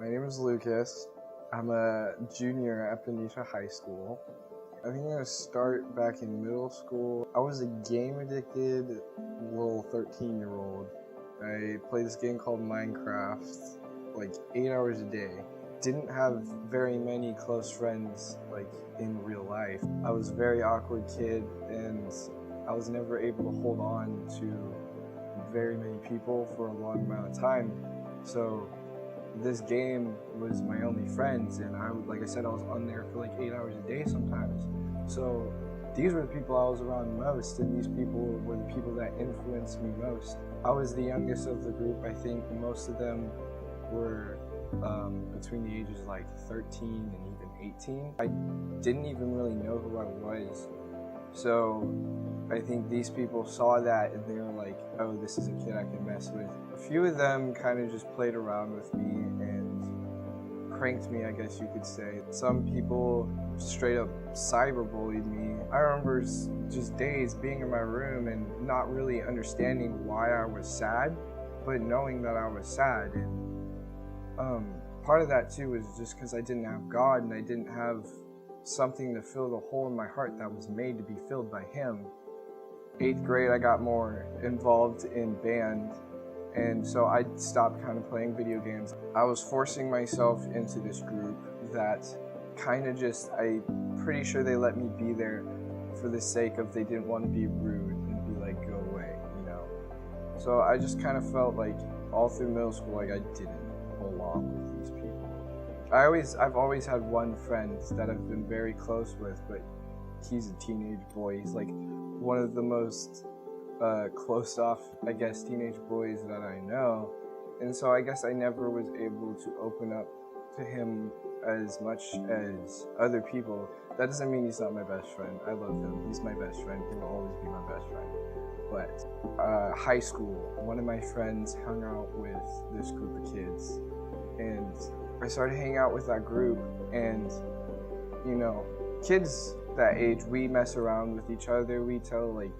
My name is Lucas. I'm a junior at Benicia High School. I think I'm going to start back in middle school. I was a game-addicted little 13-year-old. I played this game called Minecraft like 8 hours a day. Didn't have very many close friends like in real life. I was a very awkward kid and I was never able to hold on to very many people for a long amount of time. So this game was my only friends, and like I said, I was on there for like 8 hours a day sometimes. So these were the people I was around most, and these people were the people that influenced me most. I was the youngest of the group. I think most of them were between the ages like 13 and even 18. I didn't even really know who I was. So I think these people saw that and they were like, oh, this is a kid I can mess with. A few of them kind of just played around with me and pranked me, I guess you could say. Some people straight up cyberbullied me. I remember just days being in my room and not really understanding why I was sad, but knowing that I was sad. And part of that too was just because I didn't have God and I didn't have something to fill the hole in my heart that was made to be filled by Him. 8th grade, I got more involved in band, and so I stopped kind of playing video games. I was forcing myself into this group that kind of just, I'm pretty sure they let me be there for the sake of they didn't want to be rude and be like, go away, you know. So I just kind of felt like all through middle school, like I didn't belong with these people. I've always had one friend that I've been very close with, but he's a teenage boy. He's like one of the most closed off, I guess, teenage boys that I know. And so I guess I never was able to open up to him as much as other people. That doesn't mean he's not my best friend. I love him. He's my best friend. He will always be my best friend. But high school, one of my friends hung out with this group of kids, and I started hanging out with that group, and you know, kids that age, we mess around with each other. We tell like,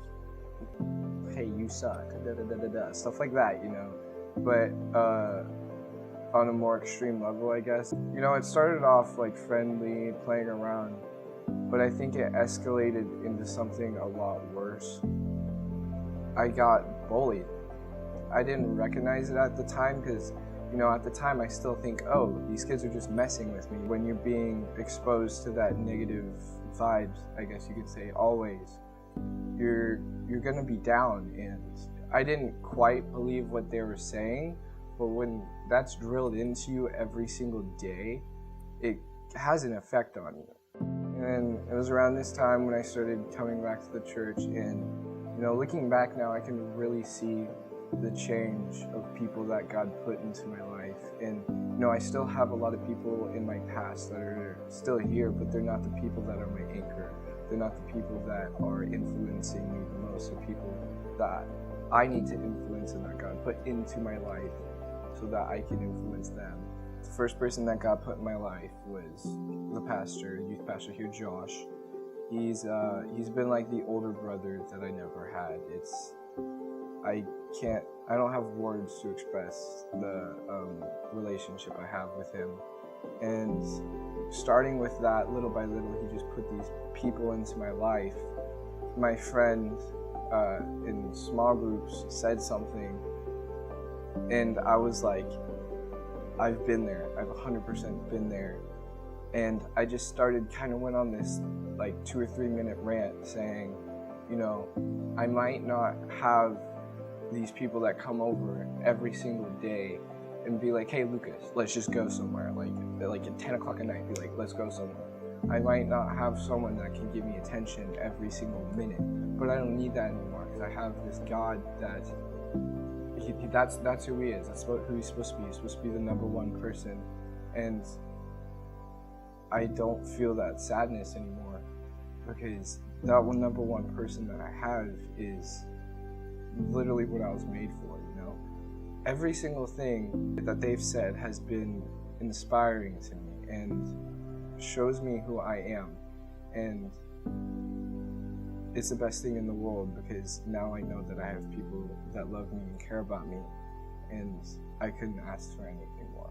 hey, you suck, da da da da da, stuff like that, you know. But on a more extreme level, I guess. You know, it started off like friendly, playing around, but I think it escalated into something a lot worse. I got bullied. I didn't recognize it at the time because, you know, at the time I still think, oh, these kids are just messing with me. When you're being exposed to that negative vibes, I guess you could say, always, you're gonna be down. And I didn't quite believe what they were saying, but when that's drilled into you every single day, it has an effect on you. And it was around this time when I started coming back to the church, and you know, looking back now, I can really see the change of people that God put into my life. And you know, I still have a lot of people in my past that are still here, but they're not the people that are my anchor. They're not the people that are influencing me the most. They're people that I need to influence and that God put into my life so that I can influence them. The first person that God put in my life was the pastor, youth pastor here, Josh. He's been like the older brother that I never had. I don't have words to express the relationship I have with him. And starting with that, little by little, he just put these people into my life. My friend in small groups said something, and I was like, I've been there. I've 100% been there. And I just started, kind of went on this like 2 or 3 minute rant saying, you know, I might not have these people that come over every single day and be like, hey Lucas, let's just go somewhere. Like at 10 o'clock at night, be like, let's go somewhere. I might not have someone that can give me attention every single minute, but I don't need that anymore because I have this God that that's who He is. That's who He's supposed to be. He's supposed to be the number one person. And I don't feel that sadness anymore because that number one person that I have is literally what I was made for, you know. Every single thing that they've said has been inspiring to me and shows me who I am, and it's the best thing in the world because now I know that I have people that love me and care about me, and I couldn't ask for anything more.